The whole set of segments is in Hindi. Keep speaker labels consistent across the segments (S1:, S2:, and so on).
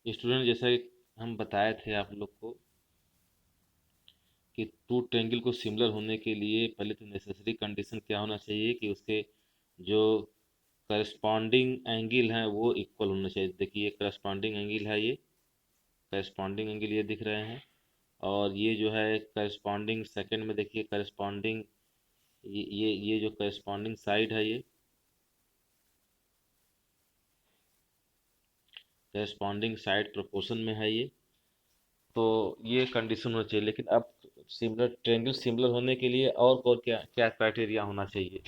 S1: स्टूडेंट, जैसा कि हम बताए थे आप लोग को कि टू ट्रायंगल को सिमिलर होने के लिए पहले तो नेसेसरी कंडीशन क्या होना चाहिए कि उसके जो करस्पॉन्डिंग एंगल हैं वो इक्वल होना चाहिए। देखिए ये करस्पॉन्डिंग एंगल है, ये करस्पॉन्डिंग एंगल ये दिख रहे हैं। और ये जो है करस्पॉन्डिंग सेकंड में देखिए करस्पॉन्डिंग ये जो करस्पॉन्डिंग साइड है, ये करस्पॉन्डिंग साइड प्रोपोर्शन में है ये। तो ये कंडीशन होना चाहिए। लेकिन अब सिमिलर ट्रायंगल सिमिलर होने के लिए और क्या क्या क्राइटेरिया होना चाहिए,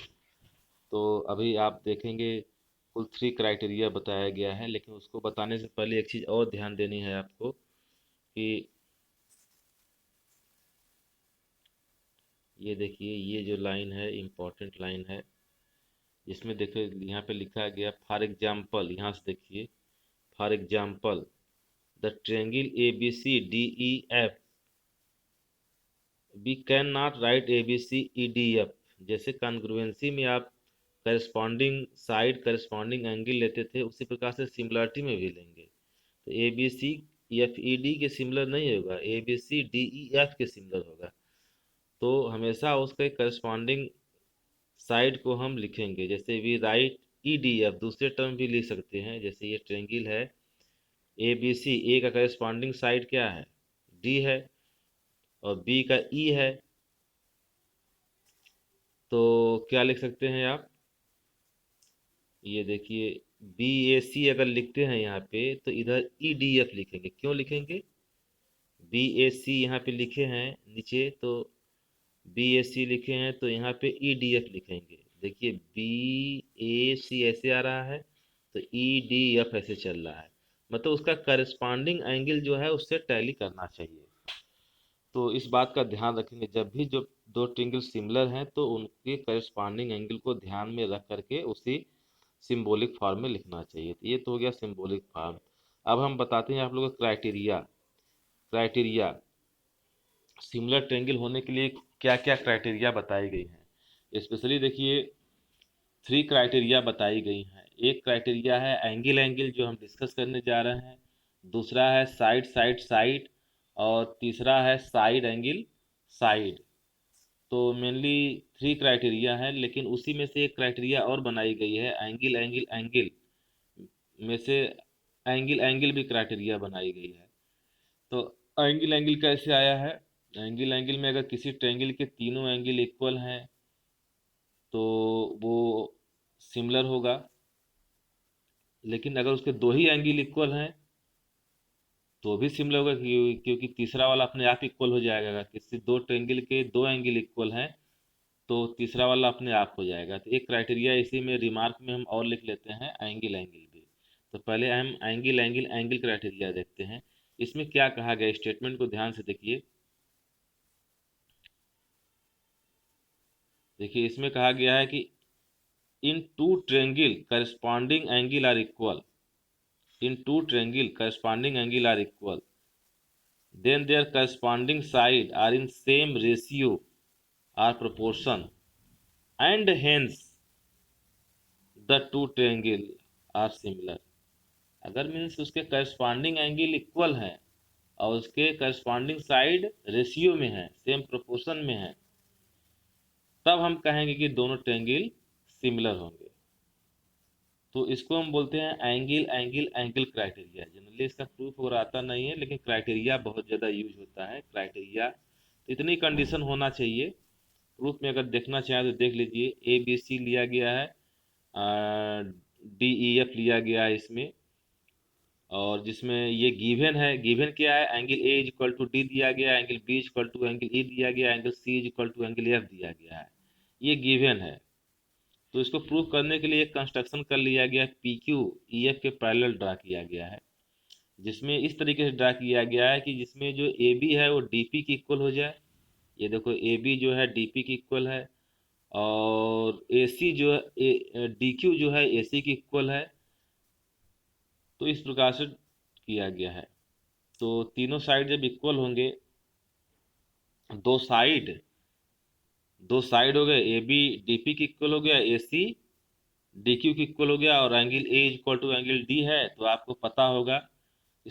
S1: तो अभी आप देखेंगे कुल 3 क्राइटेरिया बताया गया है। लेकिन उसको बताने से पहले एक चीज़ और ध्यान देनी है आपको कि ये देखिए ये जो लाइन है इम्पोर्टेंट लाइन है, जिसमें देखो यहाँ पे लिखा गया फॉर एग्जाम्पल, यहाँ से देखिए for example the triangle A B C D E F, we can not write A B C E D F. जैसे कॉन्ग्रुएंसी में आप करस्पॉन्डिंग साइड करस्पॉन्डिंग एंगल लेते थे, उसी प्रकार से सिमिलरिटी में भी लेंगे। तो A B C F E D के सिमिलर नहीं होगा, A B C D E F के सिमिलर होगा। तो हमेशा उसके करस्पॉन्डिंग साइड को हम लिखेंगे। जैसे we write E D F, दूसरे टर्म भी लिख सकते हैं। जैसे ये ट्रायंगल है ए बी सी, ए का करस्पॉन्डिंग साइड क्या है, डी है, और बी का ई है। तो क्या लिख सकते हैं आप, ये देखिए बी ए सी अगर लिखते हैं यहाँ पे तो इधर ई डी एफ लिखेंगे। क्यों लिखेंगे, बी ए सी यहाँ पे लिखे हैं नीचे, तो बी ए सी लिखे हैं तो यहाँ पे ई डी एफ लिखेंगे। देखिए बी ए सी ऐसे आ रहा है, तो ई डी एफ ऐसे चल रहा है। मतलब उसका करस्पॉन्डिंग एंगल जो है उससे टैली करना चाहिए। तो इस बात का ध्यान रखेंगे जब भी जो दो ट्रायंगल सिमिलर हैं तो उनके करस्पॉन्डिंग एंगल को ध्यान में रख करके उसी सिंबॉलिक फॉर्म में लिखना चाहिए। तो ये तो हो गया सिंबॉलिक फॉर्म। अब हम बताते हैं आप लोगों को क्राइटेरिया। क्राइटेरिया सिमिलर ट्रायंगल होने के लिए क्या क्या क्राइटेरिया बताई गई हैं, स्पेशली देखिए 3 क्राइटेरिया बताई गई हैं। एक क्राइटेरिया है एंगल एंगल जो हम डिस्कस करने जा रहे हैं, दूसरा है साइड साइड साइड, और तीसरा है साइड एंगल साइड। तो मेनली 3 क्राइटेरिया है, लेकिन उसी में से एक क्राइटेरिया और बनाई गई है एंगल एंगल एंगल में से, एंगल एंगल भी क्राइटेरिया बनाई गई है। तो एंगल एंगल कैसे आया है, एंगल एंगल में अगर किसी ट्रायंगल के तीनों एंगल इक्वल हैं तो वो सिमिलर होगा। लेकिन अगर उसके दो ही एंगल इक्वल हैं तो भी सिमिलर होगा, क्योंकि तीसरा वाला अपने आप इक्वल हो जाएगा। अगर किसी दो ट्रायंगल के दो एंगल इक्वल हैं तो तीसरा वाला अपने आप हो जाएगा। तो एक क्राइटेरिया इसी में रिमार्क में हम और लिख लेते हैं एंगल एंगल भी। तो पहले हम एंगल एंगल एंगल क्राइटेरिया देखते हैं। इसमें क्या कहा गया, स्टेटमेंट को ध्यान से देखिए। देखिए इसमें कहा गया है कि in two triangle corresponding angle are equal, in two triangle corresponding angle are equal, then their corresponding side are in same ratio or proportion, and hence the two triangle are similar। अगर मीन्स उसके करस्पॉन्डिंग एंगल इक्वल हैं और उसके करस्पॉन्डिंग साइड रेशियो में है, सेम प्रोपोर्शन में है, तब हम कहेंगे कि दोनों ट्रायंगल सिमिलर होंगे। तो इसको हम बोलते हैं angle angle angle criteria. Generally इसका प्रूफ और आता नहीं है, लेकिन क्राइटेरिया बहुत ज़्यादा यूज होता है। क्राइटेरिया तो इतनी कंडीशन होना चाहिए। प्रूफ में अगर देखना चाहें तो देख लीजिए, ए बी सी लिया गया है, डी ई एफ लिया गया है इसमें, और जिसमें ये गिवन है, गिवन क्या है, angle A is equal to D दिया गया है, angle B is equal to angle E दिया गया है, angle C is equal to angle F दिया गया है। ये गिवन है। तो इसको प्रूव करने के लिए एक कंस्ट्रक्शन कर लिया गया, पी क्यू ई एफ के पैरेलल ड्रा किया गया है, जिसमें इस तरीके से ड्रा किया गया है कि जिसमें जो ए बी है वो डी पी की इक्वल हो जाए। ये देखो ए बी जो है डी पी की इक्वल है, और ए सी जो है डी क्यू जो है ए सी की इक्वल है। तो इस प्रकार से किया गया है। तो तीनों साइड जब इक्वल होंगे, दो साइड दो साइड हो गए, ए बी डी पी की इक्वल हो गया, ए सी डी क्यू की इक्वल हो गया, और angle A is equal to angle D है, तो आपको पता होगा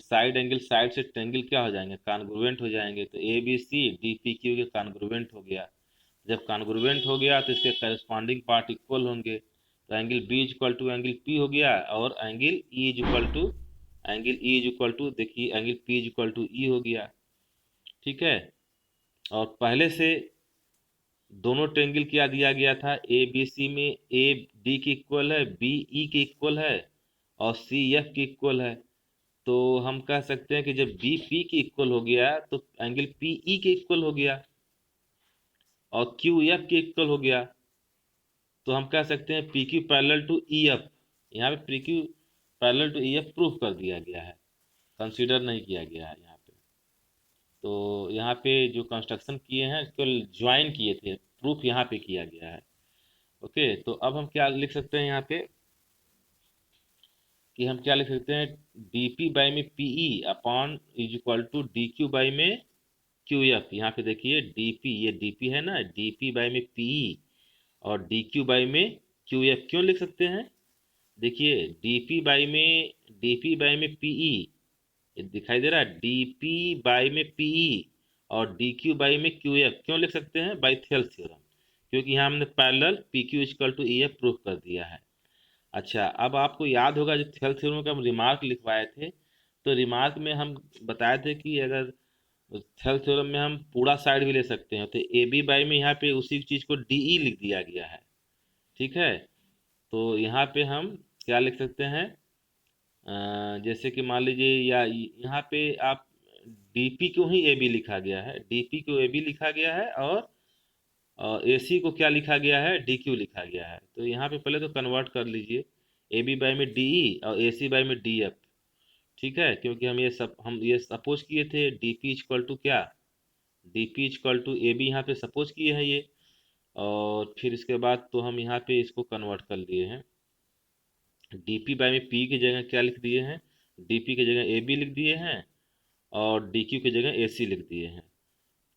S1: साइड एंगल साइड से ट्रेंगल क्या हो जाएंगे, कॉन्ग्रुएंट हो जाएंगे। तो A B C D P Q के कॉन्ग्रुएंट हो गया। जब कॉन्ग्रुएंट हो गया तो इसके करस्पॉन्डिंग पार्ट इक्वल होंगे। तो angle B is equal to angle P हो गया, और angle E is equal to देखिए angle P is equal to E हो गया। ठीक है। और पहले से दोनों ट्रेंगल क्या दिया गया था, ए बी सी में ए डी के इक्वल है, बी ई के इक्वल है, और सी एफ के इक्वल है। तो हम कह सकते हैं कि जब बी पी के इक्वल हो गया तो एंगल पी ई के इक्वल हो गया, और क्यू एफ के इक्वल हो गया। तो हम कह सकते हैं P Q parallel to E F. यहाँ पे P Q parallel to E F proof कर दिया गया है, कंसीडर नहीं किया गया है यहाँ पे। तो यहाँ पे जो कंस्ट्रक्शन किए हैं केवल ज्वाइन किए थे, प्रूफ यहाँ पे किया गया है। ओके, तो अब हम क्या लिख सकते हैं यहाँ पे, कि हम क्या लिख सकते हैं, डी पी बाई में P E upon is equal to D Q by में क्यू एफ। यहाँ पे देखिए डी पी, ये डी पी है ना, डी पी बाई में पी ई और डी क्यू बाई में क्यू एफ क्यों लिख सकते हैं। देखिए डी पी बाई में पी ई, ये दिखाई दे रहा है, डी पी बाई में पी ई और डी क्यू बाई में क्यू एफ क्यों लिख सकते हैं, बाई थेल्स थ्योरम, क्योंकि यहाँ हमने parallel P Q equal to E F proof कर दिया है। अच्छा, अब आपको याद होगा जो थेल्स थ्योरम का हम रिमार्क लिखवाए थे, तो रिमार्क में हम बताए थे कि अगर थेल्स थ्योरम में हम पूरा साइड भी ले सकते हैं, तो ए बी बाई में यहाँ पे उसी चीज़ को डी ई लिख दिया गया है। ठीक है। तो यहाँ पे हम क्या लिख सकते हैं, जैसे कि मान लीजिए, या यहाँ पे आप डीपी क्यों ही ए बी लिखा गया है, डीपी को ए बी लिखा गया है, और ए सी को क्या लिखा गया है, डी क्यू लिखा गया है। तो यहाँ पे पहले तो कन्वर्ट कर लीजिए, ए बी बाई में डी ई और ए सी बाई में डी एफ। ठीक है, क्योंकि हम ये सपोज किए थे डी पी इक्वल टू क्या, D P equal to A B यहाँ पे सपोज किए हैं ये। और फिर इसके बाद तो हम यहाँ पे इसको कन्वर्ट कर लिए हैं, डी पी बाई में पी की जगह क्या लिख दिए हैं, डी पी की जगह ए बी लिख दिए हैं, और डी क्यू की जगह ए सी लिख दिए हैं।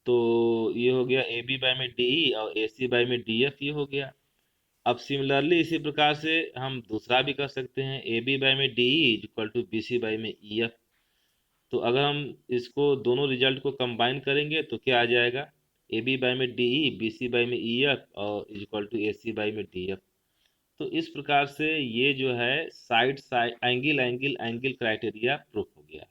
S1: तो ये हो गया ए बी बाई में डी ई और ए सी बाई में डी एफ, ये हो गया। अब सिमिलरली इसी प्रकार से हम दूसरा भी कर सकते हैं, ए बी बाई में D E equal to B C by में ई एफ। तो अगर हम इसको दोनों रिजल्ट को कंबाइन करेंगे तो क्या आ जाएगा, ए बी बाई में D E B C by में ई एफ और equal to A C by में डी एफ। तो इस प्रकार से ये जो है side side angle angle angle criteria proof हो गया।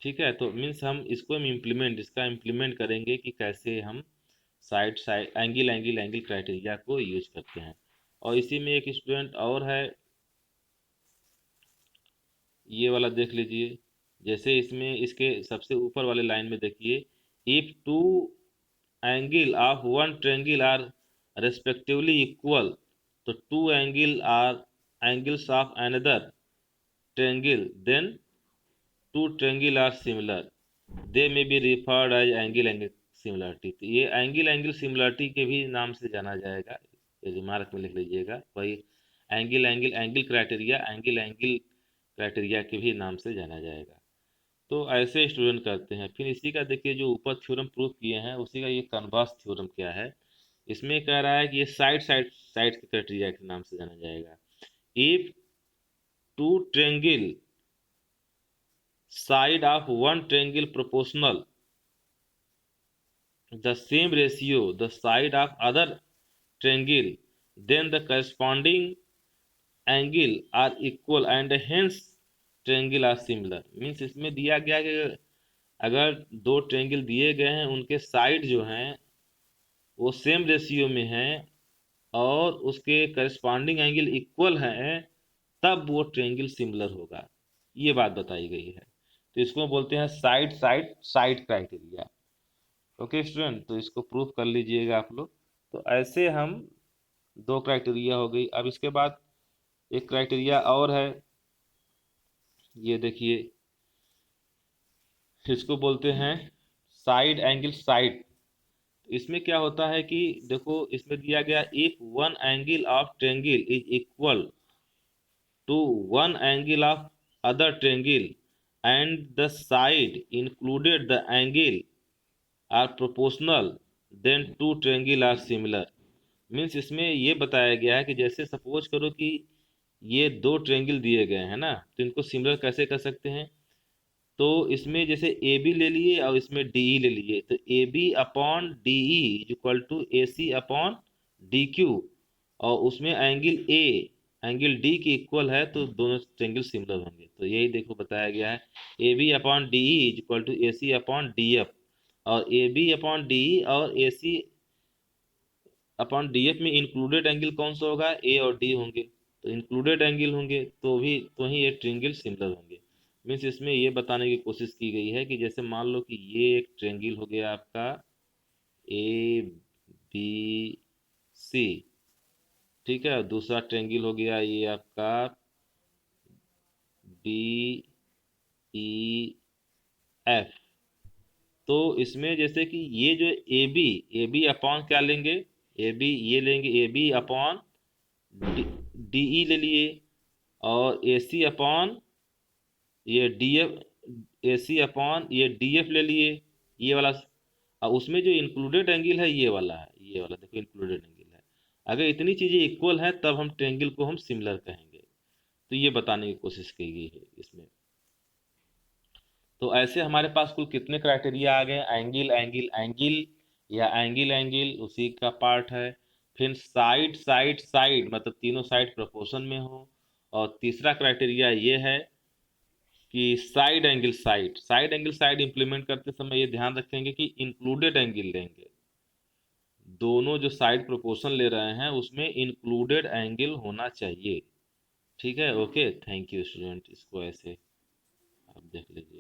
S1: ठीक है। तो मीन्स हम इसका इम्प्लीमेंट करेंगे कि कैसे हम side side angle angle angle criteria को यूज करते हैं। और इसी में एक स्टूडेंट और है, ये वाला देख लीजिए। जैसे इसमें इसके सबसे ऊपर वाले लाइन में देखिए, if two angle of one triangle are respectively equal, तो two angle are angles of another triangle, then two triangle are similar, they may be referred as angle angle similarity. तो ये एंगल एंगल सिमिलरिटी के भी नाम से जाना जाएगा, ये रिमार्क में लिख लीजिएगा। वही angle angle angle criteria angle angle criteria के भी नाम से जाना जाएगा। तो ऐसे स्टूडेंट करते हैं। फिर इसी का देखिए जो ऊपर थ्योरम प्रूफ किए हैं उसी का ये कन्वर्स थ्योरम क्या है, इसमें कह रहा है कि ये साइड साइड साइड के क्राइटेरिया के नाम से जाना जाएगा। If two triangle side of one triangle proportional the same ratio the side of other triangle, then the corresponding angle are equal and hence triangle are similar। Means इसमें दिया गया कि अगर दो ट्रायंगल दिए गए हैं, उनके साइड जो हैं वो सेम रेशियो में हैं और उसके करस्पॉन्डिंग एंगल इक्वल हैं, तब वो ट्रायंगल सिमिलर होगा, ये बात बताई गई है। तो इसको बोलते हैं side side side criteria. Okay student, तो इसको प्रूफ कर लीजिएगा आप लोग। तो ऐसे हम दो क्राइटेरिया हो गई। अब इसके बाद एक क्राइटेरिया और है, ये देखिए, इसको बोलते हैं साइड एंगल साइड। इसमें क्या होता है कि देखो इसमें दिया गया, if one angle of triangle is equal to one angle of other triangle and the side included the angle are proportional, then two triangle are similar. Means इसमें ये बताया गया है कि जैसे सपोज करो कि ये दो ट्रायंगल दिए गए हैं ना, तो इनको सिमिलर कैसे कर सकते हैं, तो इसमें जैसे ए बी ले लिए और इसमें डी ई ले लिए, तो A B upon D E is equal to A C upon D Q, और उसमें एंगल डी की इक्वल है, तो दोनों ट्रेंगल सिमिलर होंगे। तो यही देखो बताया गया है, A B upon D E is equal to A C upon D F, और A B upon D E और A C upon D F में इंक्लूडेड एंगल कौन सा होगा, ए और डी होंगे, तो इंक्लूडेड एंगल होंगे तो ही ये ट्रेंगल सिमिलर होंगे। मीन्स इसमें ये बताने की कोशिश की गई है कि जैसे मान लो कि ये एक ट्रेंगल हो गया आपका ए बी सी, ठीक है, दूसरा ट्रेंगल हो गया ये आपका बी ई एफ। तो इसमें जैसे कि ये जो ए बी अपॉन क्या लेंगे, ए बी ये लेंगे, A B upon D E ले लिए, और ए सी अपॉन ये D F, A C upon ये डी एफ ले लिए, ये वाला। और उसमें जो इंक्लूडेड एंगल है ये वाला है, ये वाला देखो इंक्लूडेड एंगल है। अगर इतनी चीजें इक्वल है तब हम ट्रेंगल को हम सिमिलर कहेंगे। तो ये बताने की कोशिश की गई है इसमें। तो ऐसे हमारे पास कुल कितने क्राइटेरिया आ गए, एंगल एंगल एंगल या एंगल एंगल उसी का पार्ट है। फिर साइड साइड साइड मतलब तीनों साइड प्रोपोर्शन में हो। और तीसरा क्राइटेरिया ये है कि साइड एंगल साइड इंप्लीमेंट करते समय ये ध्यान रखेंगे कि इंक्लूडेड एंगल लेंगे, दोनों जो साइड प्रोपोर्शन ले रहे हैं उसमें इंक्लूडेड एंगल होना चाहिए। ठीक है, ओके, थैंक यू स्टूडेंट, इसको ऐसे आप देख लीजिए।